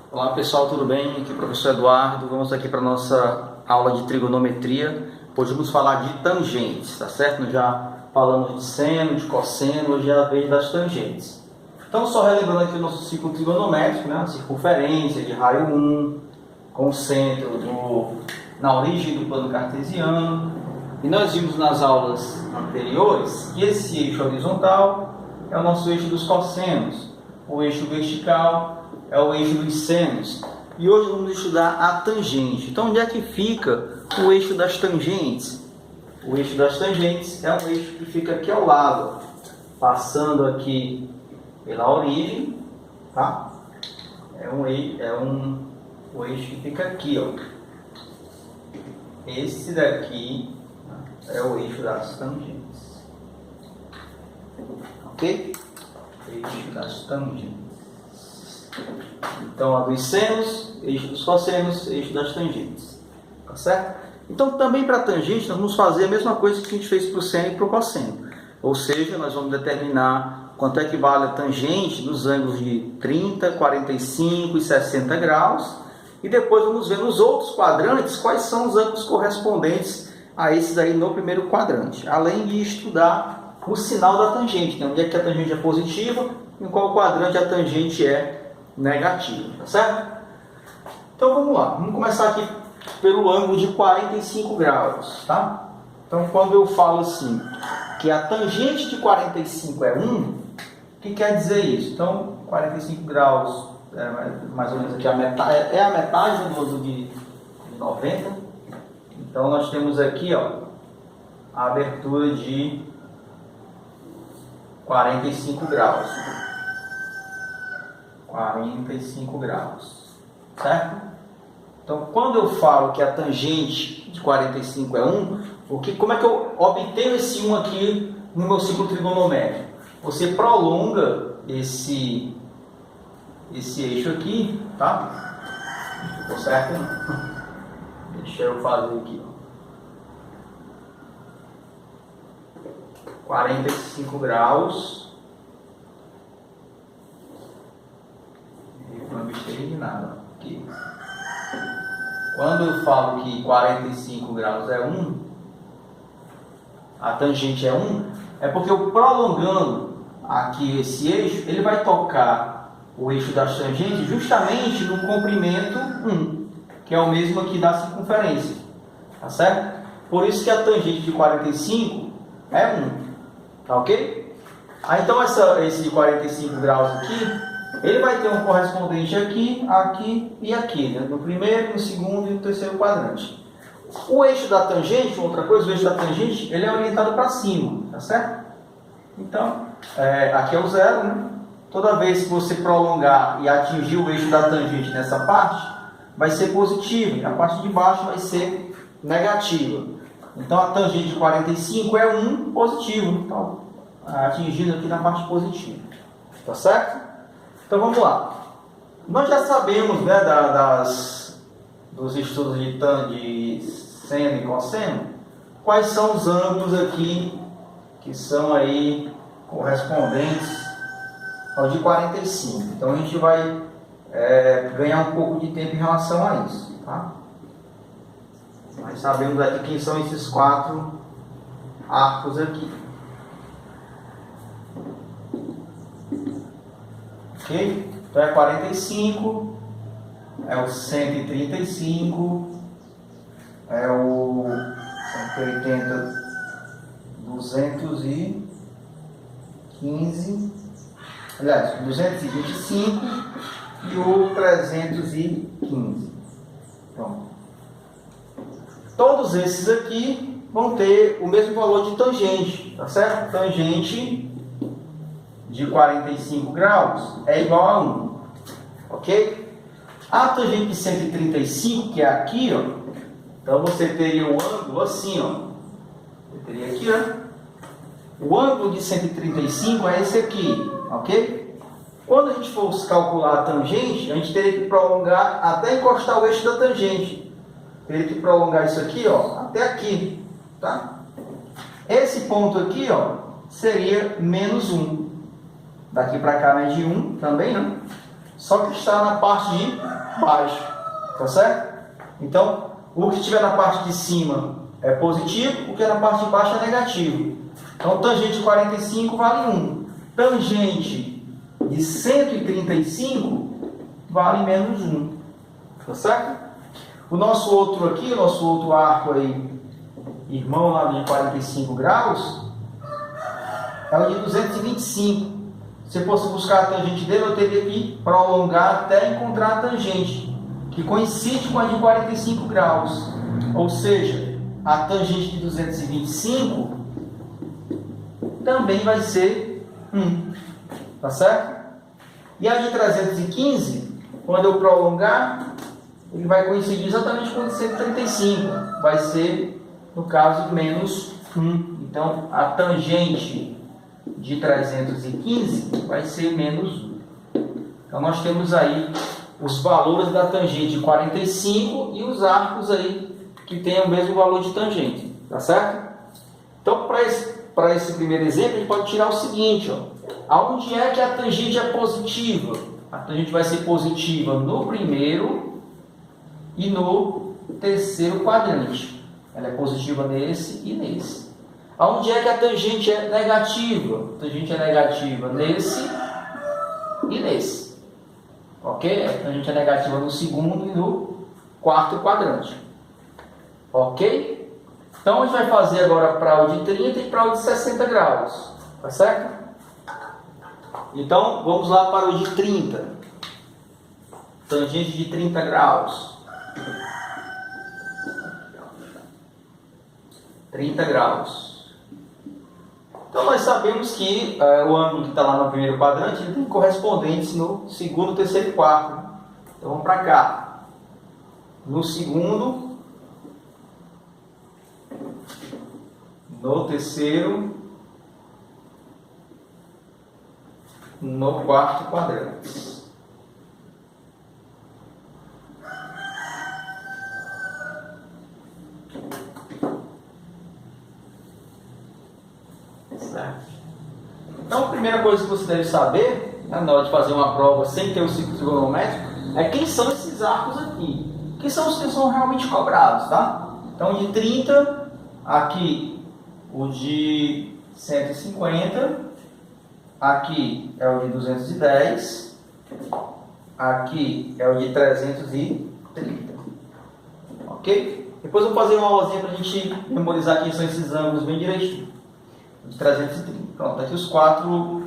Olá pessoal, tudo bem? Aqui é o professor Eduardo. Vamos aqui para a nossa aula de trigonometria. Hoje vamos falar de tangentes, tá certo? Nós já falamos de seno, de cosseno, hoje é a vez das tangentes. Então, só relembrando aqui o nosso ciclo trigonométrico, né? A circunferência de raio 1, com o centro na origem do plano cartesiano. E nós vimos nas aulas anteriores que esse eixo horizontal é o nosso eixo dos cossenos, o eixo vertical é o eixo dos senos. E hoje vamos estudar a tangente. Então, onde é que fica o eixo das tangentes? O eixo das tangentes é um eixo que fica aqui ao lado, passando aqui pela origem, tá? O eixo que fica aqui, ó. Esse daqui é o eixo das tangentes. Ok? Eixo das tangentes. Então, a dos senos, eixo dos cossenos, eixo das tangentes. Tá certo? Então, também para a tangente, nós vamos fazer a mesma coisa que a gente fez para o seno e para o cosseno. Ou seja, nós vamos determinar quanto é que vale a tangente dos ângulos de 30, 45 e 60 graus. E depois vamos ver nos outros quadrantes quais são os ângulos correspondentes a esses aí no primeiro quadrante. Além de estudar o sinal da tangente, né? Onde é que a tangente é positiva, em qual quadrante a tangente é negativa, tá certo? Então vamos lá, vamos começar aqui pelo ângulo de 45 graus, tá? Então quando eu falo assim, que a tangente de 45 é 1, o que quer dizer isso? Então 45 graus é mais ou menos aqui a metade do ângulo de 90. Então nós temos aqui, ó, a abertura de 45 graus. 45 graus, certo? Então, quando eu falo que a tangente de 45 é 1, como é que eu obtenho esse 1 aqui no meu ciclo trigonométrico? Você prolonga esse eixo aqui, tá? Não ficou certo, não? Deixa eu fazer aqui, ó. 45 graus. Não gostei de nada. Aqui. Quando eu falo que 45 graus é 1, a tangente é 1, é porque eu prolongando aqui esse eixo, ele vai tocar o eixo das tangentes justamente no comprimento 1, que é o mesmo aqui da circunferência. Tá certo? Por isso que a tangente de 45 é 1. Tá ok? Então esse de 45 graus aqui, ele vai ter um correspondente aqui, aqui e aqui, né? No primeiro, no segundo e no terceiro quadrante. O eixo da tangente, outra coisa, o eixo da tangente, ele é orientado para cima, tá certo? Então, aqui é o zero, né? Toda vez que você prolongar e atingir o eixo da tangente nessa parte, vai ser positivo, e a parte de baixo vai ser negativa. Então, a tangente de 45 é 1 positivo, então, atingindo aqui na parte positiva, tá certo? Então vamos lá. Nós já sabemos, né, dos estudos de seno e cosseno, quais são os ângulos aqui que são aí correspondentes ao de 45. Então a gente vai ganhar um pouco de tempo em relação a isso, tá? Nós sabemos aqui quem são esses 4 arcos aqui. Ok? Então é 45, é o 135, é o 180, 215, aliás, 225 e o 315. Pronto. Todos esses aqui vão ter o mesmo valor de tangente, tá certo? Tangente de 45 graus é igual a 1, ok? A tangente de 135, que é aqui, ó, então você teria o ângulo assim, ó. Você teria aqui, ó. O ângulo de 135 é esse aqui, ok? Quando a gente for calcular a tangente, a gente teria que prolongar até encostar o eixo da tangente. Teria que prolongar isso aqui, ó, até aqui, tá? Esse ponto aqui, ó, seria menos 1. Daqui para cá é de 1 também, né? só que está na parte de baixo, tá certo? Então, o que estiver na parte de cima é positivo, o que é na parte de baixo é negativo. Então, tangente de 45 vale 1. Tangente de 135 vale menos 1. Tá certo? O nosso outro aqui, o nosso outro arco aí, irmão lá de 45 graus, é o de 225. Se eu fosse buscar a tangente dele, eu teria que prolongar até encontrar a tangente, que coincide com a de 45 graus. Ou seja, a tangente de 225 também vai ser 1. Tá certo? E a de 315, quando eu prolongar, ele vai coincidir exatamente com a de 135. Vai ser, no caso, menos 1. Então, a tangente de 315 vai ser menos 1. Então, nós temos aí os valores da tangente de 45 e os arcos aí que tem o mesmo valor de tangente. Tá certo? Então, para esse primeiro exemplo, a gente pode tirar o seguinte, ó. Aonde é que a tangente é positiva? A tangente vai ser positiva no primeiro e no terceiro quadrante. Ela é positiva nesse e nesse. Aonde é que a tangente é negativa? A tangente é negativa nesse e nesse. Ok? A tangente é negativa no segundo e no quarto quadrante. Ok? Então a gente vai fazer agora para o de 30 e para o de 60 graus. Tá certo? Então vamos lá para o de 30. Tangente de 30 graus. 30 graus. Então nós sabemos que o ângulo que está lá no primeiro quadrante ele tem correspondentes no segundo, terceiro e quarto. Então vamos para cá. No segundo, no terceiro, no quarto quadrante. Então, a primeira coisa que você deve saber, né, na hora de fazer uma prova sem ter o ciclo trigonométrico, é quem são esses arcos aqui. Quem são os que são realmente cobrados, tá? Então, de 30, aqui o de 150, aqui é o de 210, aqui é o de 330. Ok? Depois eu vou fazer uma aulazinha para a gente memorizar quem são esses ângulos bem direitinho. De 330. Pronto, aqui os quatro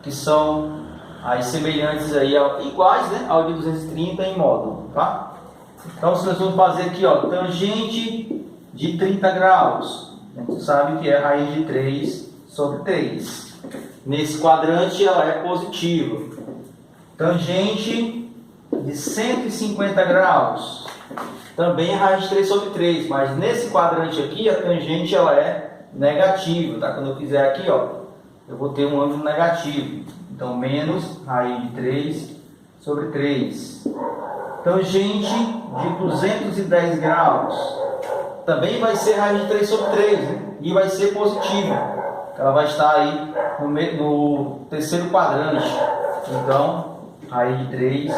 que são aí semelhantes aí, iguais, né, ao de 230 em módulo, tá? Então, se nós vamos fazer aqui, ó, tangente de 30 graus, a gente sabe que é raiz de 3 sobre 3. Nesse quadrante ela é positiva. Tangente de 150 graus, também é raiz de 3 sobre 3, mas nesse quadrante aqui a tangente ela é negativo, tá? Quando eu fizer aqui, ó, eu vou ter um ângulo negativo. Então, menos raiz de 3 sobre 3. Tangente de 210 graus. Também vai ser raiz de 3 sobre 3, né? E vai ser positiva. Ela vai estar aí no terceiro quadrante. Então, raiz de 3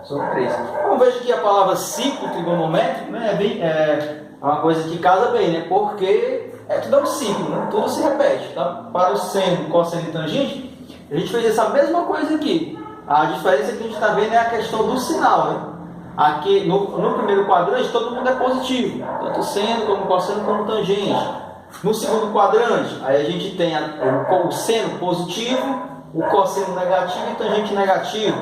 sobre 3. Então, veja que a palavra ciclo trigonométrico, né, é uma coisa que casa bem, né? Porque tudo é um ciclo, né? Tudo se repete, tá? Para o seno, cosseno e tangente, a gente fez essa mesma coisa aqui. A diferença que a gente está vendo é a questão do sinal, né? Aqui no primeiro quadrante todo mundo é positivo, tanto seno como cosseno como tangente. No segundo quadrante, aí a gente tem o seno positivo, o cosseno negativo e tangente negativo.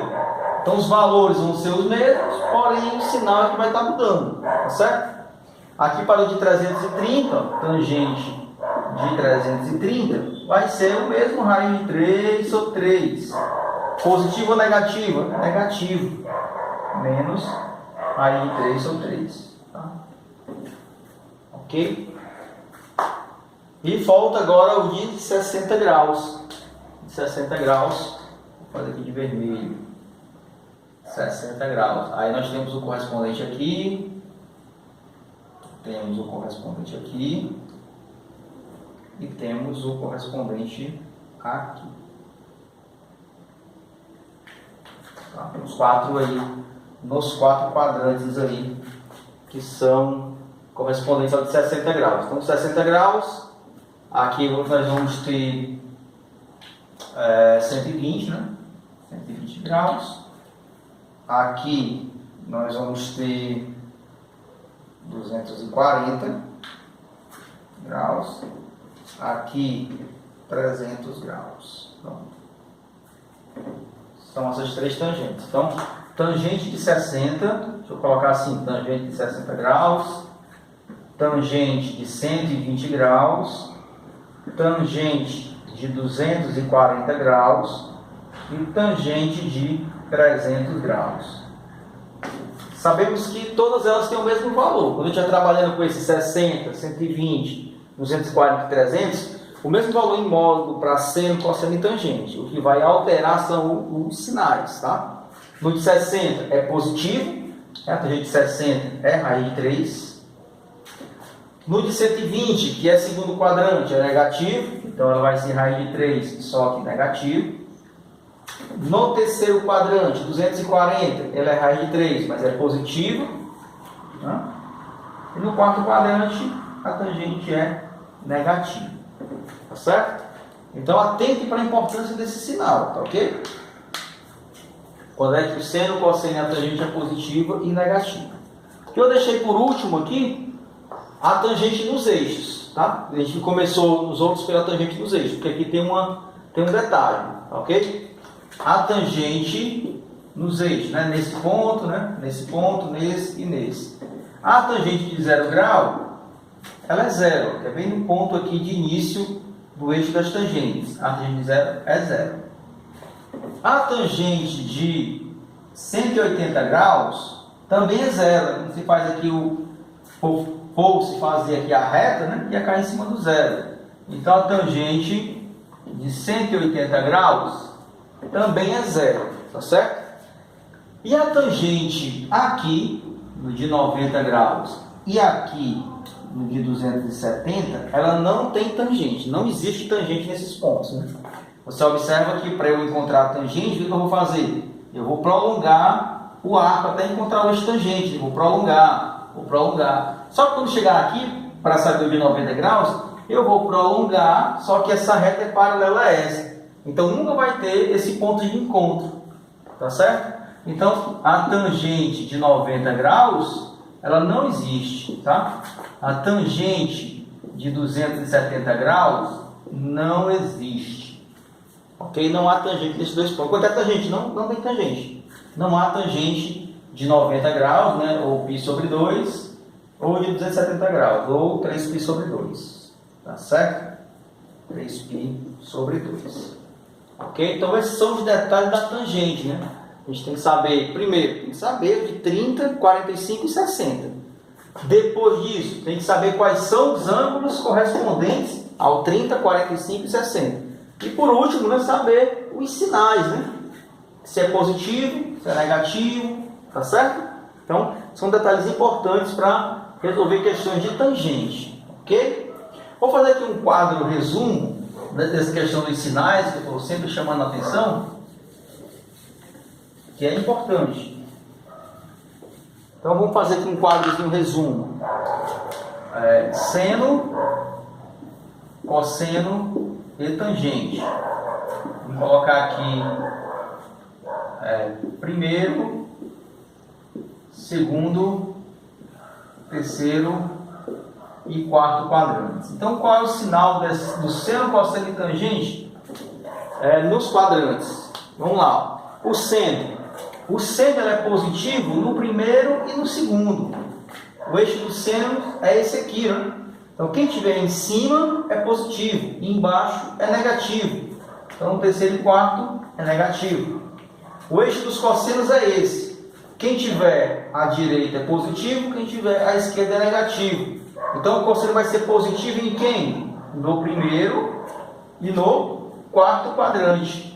Então os valores vão ser os mesmos, porém o sinal é que vai estar mudando, tá certo? Aqui para o de 330, tangente de 330, vai ser o mesmo raiz de 3 sobre 3. Positivo ou negativo? Negativo. Menos raiz de 3 sobre 3. Tá? Ok? E falta agora o de 60 graus. 60 graus, vou fazer aqui de vermelho. 60 graus. Aí nós temos o correspondente aqui. Temos o correspondente aqui e temos o correspondente aqui. Tá? nos quatro quadrantes aí, que são correspondentes ao de 60 graus. Então, 60 graus, aqui nós vamos ter 120, né? 120 graus. Aqui nós vamos ter 240 graus. Aqui 300 graus. Pronto. São essas três tangentes. Então, tangente de 60, deixa eu colocar assim, tangente de 60 graus, tangente de 120 graus, tangente de 240 graus e tangente de 300 graus. Sabemos que todas elas têm o mesmo valor. Quando a gente está trabalhando com esses 60, 120, 240 e 300, o mesmo valor em módulo para seno, cosseno e tangente. O que vai alterar são os sinais, tá? No de 60 é positivo, a tangente de 60 é raiz de 3. No de 120, que é segundo quadrante, é negativo, então ela vai ser raiz de 3, só que negativo. No terceiro quadrante, 240, ela é raiz de 3, mas é positiva. Tá? E no quarto quadrante, a tangente é negativa. Tá certo? Então atente para a importância desse sinal, tá ok? Quando é que o seno, o cosseno e a tangente é positiva e negativa. O que eu deixei por último aqui, a tangente nos eixos, tá? A gente começou nos outros pela tangente nos eixos, porque aqui tem um detalhe, tá ok? A tangente nos eixos, né? Nesse ponto, nesse e nesse. A tangente de 0 grau, ela é zero, que é bem no ponto aqui de início do eixo das tangentes. A tangente de 0 é 0. A tangente de 180 graus também é 0. Quando se faz aqui se fazer aqui a reta, né? Ia cair em cima do 0. Então a tangente de 180 graus também é 0, tá certo? E a tangente aqui, no de 90 graus, e aqui no de 270, ela não tem tangente, não existe tangente nesses pontos, né? Você observa que para eu encontrar a tangente, o que eu vou fazer? Eu vou prolongar o arco até encontrar o eixo tangente, vou prolongar. Só que quando chegar aqui, para saber o de 90 graus, eu vou prolongar, só que essa reta é paralela a essa. Então nunca vai ter esse ponto de encontro, tá certo? Então a tangente de 90 graus, ela não existe, tá? A tangente de 270 graus não existe, ok? Não há tangente nesses dois pontos. Quanto é tangente? Não tem tangente. Não há tangente de 90 graus, né? Ou π sobre 2, ou de 270 graus, ou 3π sobre 2, tá certo? 3π sobre 2. Ok? Então esses são os detalhes da tangente, né? A gente tem que saber, primeiro, tem que saber de 30, 45 e 60. Depois disso, tem que saber quais são os ângulos correspondentes ao 30, 45 e 60. E por último, né, saber os sinais, né? Se é positivo, se é negativo, tá certo? Então, são detalhes importantes para resolver questões de tangente, ok? Vou fazer aqui um quadro resumo dessa questão dos sinais, que eu estou sempre chamando a atenção, que é importante. Então vamos fazer aqui um quadrozinho resumo. Seno, cosseno e tangente. Vamos colocar aqui primeiro, segundo, terceiro e quarto quadrantes. Então qual é o sinal do seno, cosseno e tangente nos quadrantes? Vamos lá. O seno é positivo no primeiro e no segundo. O eixo do seno é esse aqui, né? Então quem estiver em cima é positivo, e embaixo é negativo. Então o terceiro e quarto é negativo. O eixo dos cossenos é esse. Quem tiver à direita é positivo, quem tiver à esquerda é negativo. Então o cosseno vai ser positivo em quem? No primeiro e no quarto quadrante.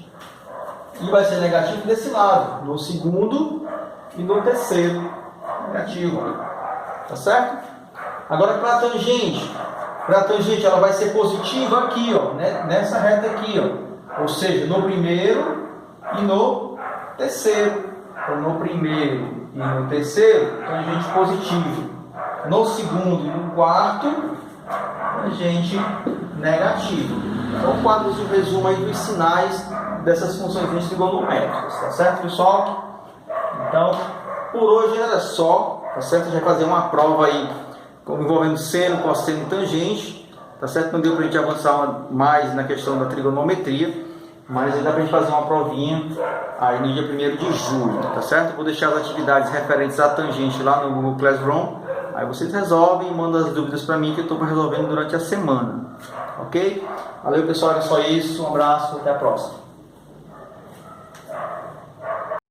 E vai ser negativo desse lado, no segundo e no terceiro. Negativo. Tá certo? Agora para a tangente ela vai ser positiva aqui, ó, né? Nessa reta aqui, ó. Ou seja, no primeiro e no terceiro. Então, no primeiro e no terceiro, tangente positivo. No segundo e no quarto, tangente negativo. Então, quadros de resumo aí dos sinais dessas funções trigonométricas, tá certo, pessoal? Então, por hoje era só, tá certo? A gente vai fazer uma prova aí envolvendo seno, cosseno e tangente, tá certo? Não deu pra gente avançar mais na questão da trigonometria, mas ainda dá pra gente fazer uma provinha aí no dia 1º de julho, tá certo? Vou deixar as atividades referentes à tangente lá no Google Classroom. Aí vocês resolvem e mandam as dúvidas para mim que eu estou resolvendo durante a semana. Ok? Valeu, pessoal. Era só isso. Um abraço. Até a próxima.